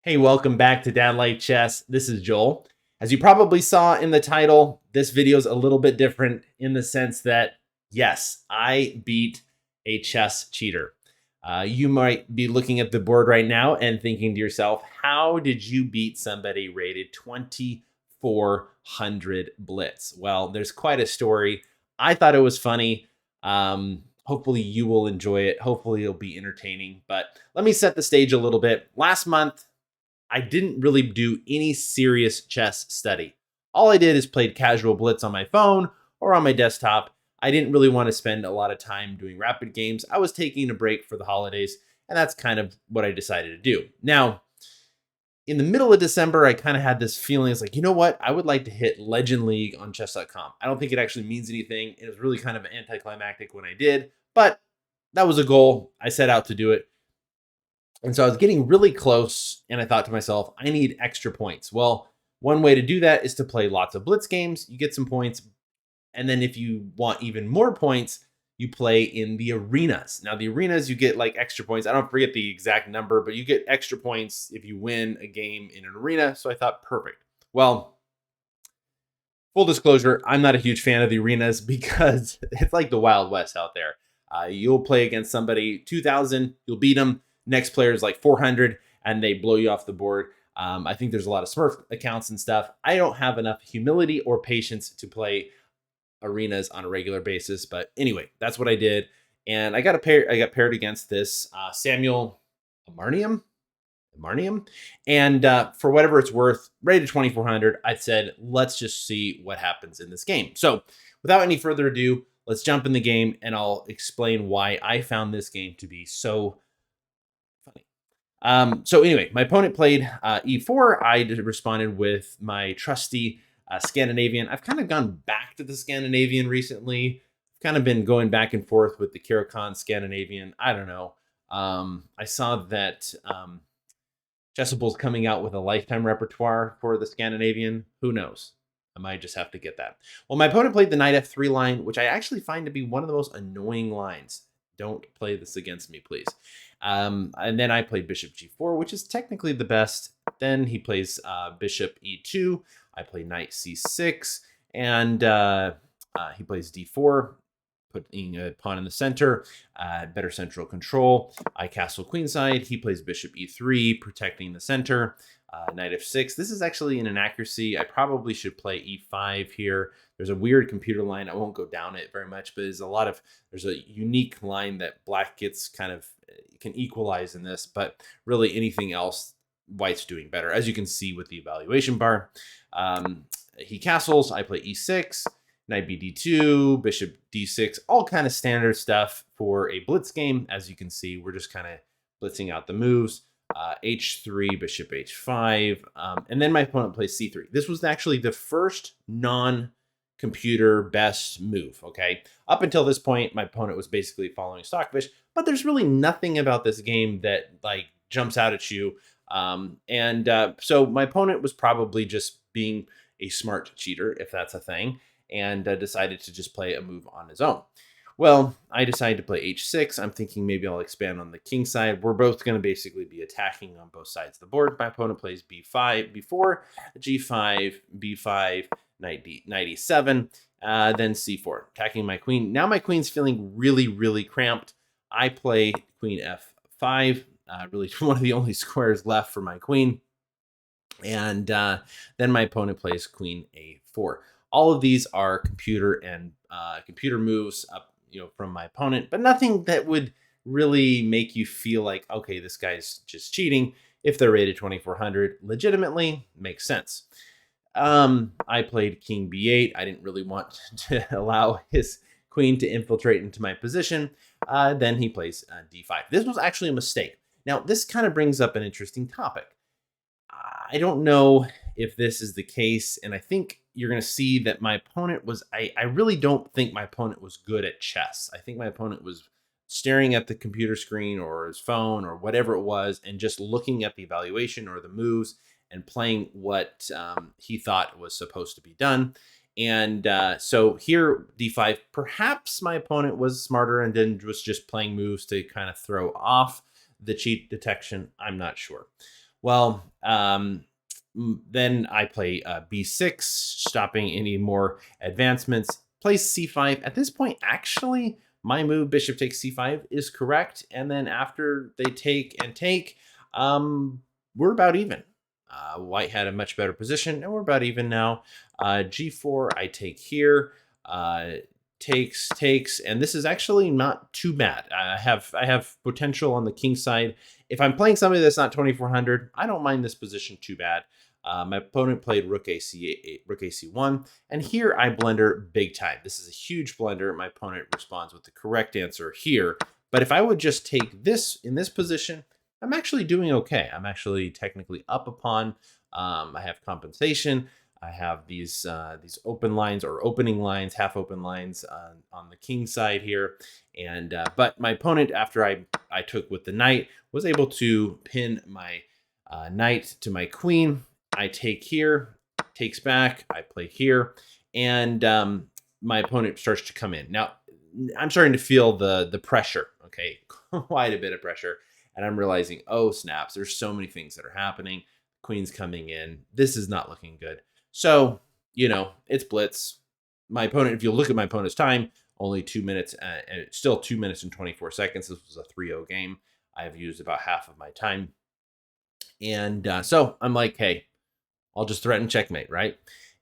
Hey, welcome back to Dad Life Chess. This is Joel. As you probably saw in the title, this video is a little bit different in the sense that, yes, I beat a chess cheater. You might be looking at the board right now and thinking to yourself, how did you beat somebody rated 2400 blitz? Well, there's quite a story. I thought it was funny. Hopefully you will enjoy it. Hopefully it'll be entertaining. But let me set the stage a little bit. Last month, I didn't really do any serious chess study. All I did is played casual blitz on my phone or on my desktop. I didn't really want to spend a lot of time doing rapid games. I was taking a break for the holidays, and that's kind of what I decided to do. Now, in the middle of December, I kind of had this feeling. It's like, you know what? I would like to hit Legend League on chess.com. I don't think it actually means anything. It was really kind of anticlimactic when I did, but that was a goal. I set out to do it. And so I was getting really close, and I thought to myself, I need extra points. Well, one way to do that is to play lots of blitz games. You get some points. And then if you want even more points, you play in the arenas. Now, the arenas, you get like extra points. I don't forget the exact number, but you get extra points if you win a game in an arena. So I thought, perfect. Well, full disclosure, I'm not a huge fan of the arenas because it's like the Wild West out there. You'll play against somebody 2,000, you'll beat them. Next player is like 400, and they blow you off the board. I think there's a lot of Smurf accounts and stuff. I don't have enough humility or patience to play arenas on a regular basis. But anyway, that's what I did, and I got paired against this Samuel Amarnium, and for whatever it's worth, rated 2400. I said, let's just see what happens in this game. So, without any further ado, let's jump in the game, and I'll explain why I found this game to be so funny. So anyway, my opponent played e4. I responded with my trusty Scandinavian. I've kind of gone back to the Scandinavian recently. I've kind of been going back and forth with the Kirakan Scandinavian. I don't know. I saw that Chessable's coming out with a lifetime repertoire for the Scandinavian. Who knows? I might just have to get that. Well, my opponent played the knight f3 line, which I actually find to be one of the most annoying lines. Don't play this against me, please. And then I played bishop g4, which is technically the best. Then he plays bishop e2. I play knight c6, and he plays d4, putting a pawn in the center, better central control. I castle queenside. He plays bishop e3, protecting the center. Knight f6. This is actually an inaccuracy. I probably should play e5 here. There's a weird computer line. I won't go down it very much, but there's a unique line that black gets kind of can equalize in this, but really anything else, white's doing better, as you can see with the evaluation bar. He castles. I play e6. Knight bd2, bishop d6, all kind of standard stuff for a blitz game. As you can see, we're just kind of blitzing out the moves. H3, bishop h5, and then my opponent plays c3. This was actually the first non-computer best move, okay? Up until this point, my opponent was basically following Stockfish, but there's really nothing about this game that like jumps out at you. So my opponent was probably just being a smart cheater, if that's a thing, and decided to just play a move on his own. Well, I decided to play h6. I'm thinking maybe I'll expand on the king side. We're both going to basically be attacking on both sides of the board. My opponent plays b5, b4, g5, b5, knight e7, then c4, attacking my queen. Now my queen's feeling really, really cramped. I play queen f5, really one of the only squares left for my queen. And then my opponent plays queen a4. All of these are computer moves up, from my opponent, but nothing that would really make you feel like, okay, this guy's just cheating. If they're rated 2400, legitimately makes sense. I played king b8. I didn't really want to allow his queen to infiltrate into my position. Then he plays d5. This was actually a mistake. Now, this kind of brings up an interesting topic. I don't know if this is the case, and I think you're going to see that my opponent was, I really don't think my opponent was good at chess. I think my opponent was staring at the computer screen or his phone or whatever it was and just looking at the evaluation or the moves and playing what he thought was supposed to be done. And so here, d5, perhaps my opponent was smarter and then was just playing moves to kind of throw off the cheat detection. I'm not sure. Well, then I play b6, stopping any more advancements. Plays c5. At this point, actually, my move bishop takes c5 is correct. And then after they take and take, we're about even. White had a much better position, and we're about even now. G4, I take here. Takes, and this is actually not too bad. I have potential on the king side. If I'm playing somebody that's not 2400, I don't mind this position too bad. My opponent played rook ac8, rook ac1, and here I blunder big time. This is a huge blunder. My opponent responds with the correct answer here. But if I would just take this in this position, I'm actually doing okay. I'm actually technically up a pawn. I have compensation. I have these open lines or opening lines, half open lines on the king side here. And but my opponent, after I took with the knight, was able to pin my knight to my queen. I take here, takes back, I play here, and my opponent starts to come in. Now, I'm starting to feel the pressure, okay? Quite a bit of pressure. And I'm realizing, oh, snaps, there's so many things that are happening. Queen's coming in. This is not looking good. So, it's blitz. My opponent, if you look at my opponent's time, only 2 minutes, and it's still 2 minutes and 24 seconds. This was a 3-0 game. I have used about half of my time. And so I'm like, hey, I'll just threaten checkmate, right?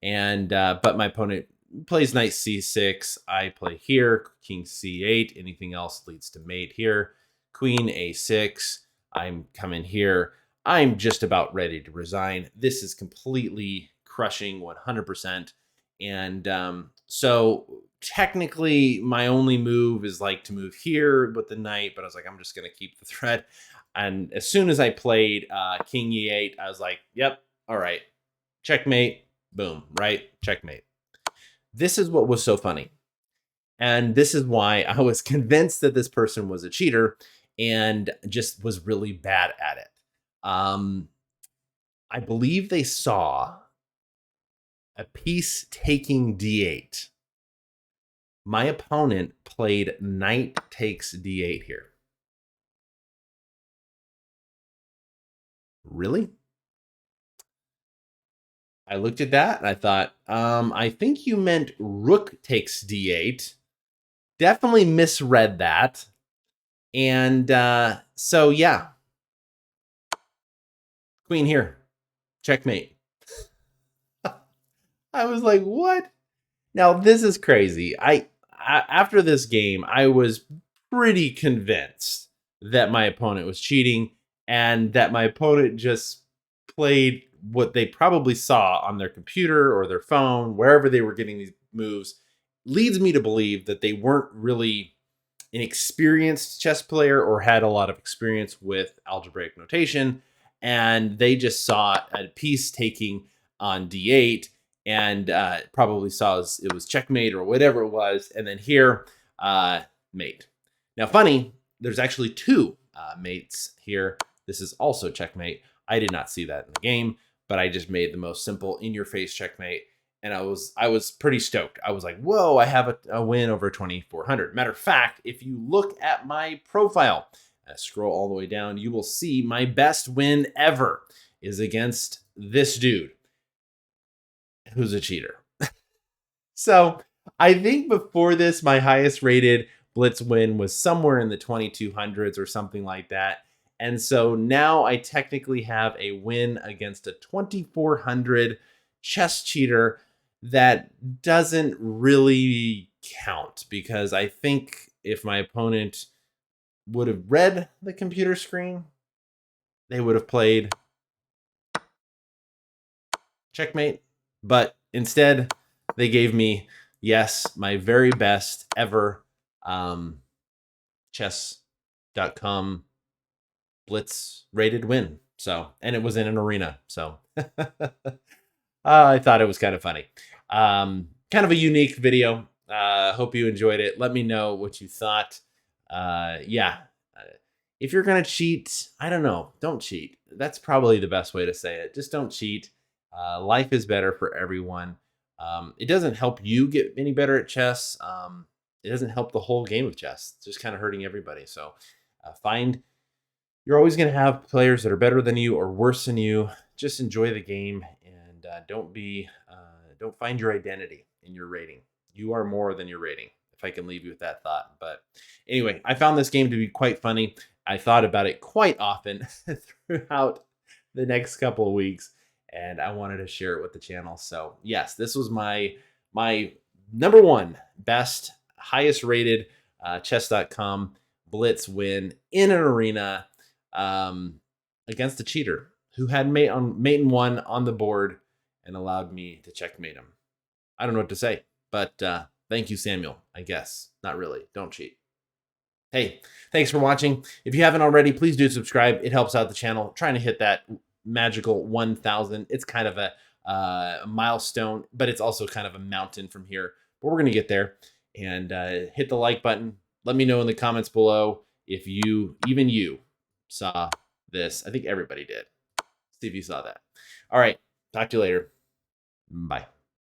And but my opponent plays knight c6. I play here, king c8. Anything else leads to mate here. Queen a6. I'm coming here. I'm just about ready to resign. This is completely crushing 100%. And so technically my only move is like to move here with the knight, but I was like, I'm just going to keep the threat. And as soon as I played king e8, I was like, yep, all right, checkmate, boom, right? Checkmate. This is what was so funny. And this is why I was convinced that this person was a cheater and just was really bad at it. I believe they saw a piece taking d8. My opponent played knight takes d8 here. Really? I looked at that and I thought, I think you meant rook takes d8. Definitely misread that. And so, yeah. Queen here. Checkmate. I was like, what? Now, this is crazy. I after this game, I was pretty convinced that my opponent was cheating and that my opponent just played what they probably saw on their computer or their phone, wherever they were getting these moves, leads me to believe that they weren't really an experienced chess player or had a lot of experience with algebraic notation. And they just saw a piece taking on d8 and probably saw it was checkmate or whatever it was. And then here, mate. Now, funny, there's actually two mates here. This is also checkmate. I did not see that in the game, but I just made the most simple in-your-face checkmate. And I was pretty stoked. I was like, whoa, I have a win over 2,400. Matter of fact, if you look at my profile, scroll all the way down, you will see my best win ever is against this dude who's a cheater. So I think before this, my highest rated blitz win was somewhere in the 2,200s or something like that. And so now I technically have a win against a 2,400 chess cheater that doesn't really count, because I think if my opponent would have read the computer screen, they would have played checkmate. But instead, they gave me, yes, my very best ever chess.com blitz rated win. So, and it was in an arena. So I thought it was kind of funny. Kind of a unique video. Hope you enjoyed it. Let me know what you thought. Yeah. If you're going to cheat, I don't know. Don't cheat. That's probably the best way to say it. Just don't cheat. Life is better for everyone. It doesn't help you get any better at chess. It doesn't help the whole game of chess. It's just kind of hurting everybody. So find You're always going to have players that are better than you or worse than you. Just enjoy the game and don't find your identity in your rating. You are more than your rating. If I can leave you with that thought. But anyway, I found this game to be quite funny. I thought about it quite often throughout the next couple of weeks, and I wanted to share it with the channel. So yes, this was my number one best, highest rated chess.com blitz win in an arena against a cheater who had mate and one on the board and allowed me to checkmate him. I don't know what to say, but thank you, Samuel. I guess not really. Don't cheat. Hey, thanks for watching. If you haven't already, please do subscribe. It helps out the channel. Trying to hit that magical 1,000. It's kind of a milestone, but it's also kind of a mountain from here. But we're gonna get there. And hit the like button. Let me know in the comments below if even you saw this. I think everybody did. See if you saw that. All right. Talk to you later. Bye.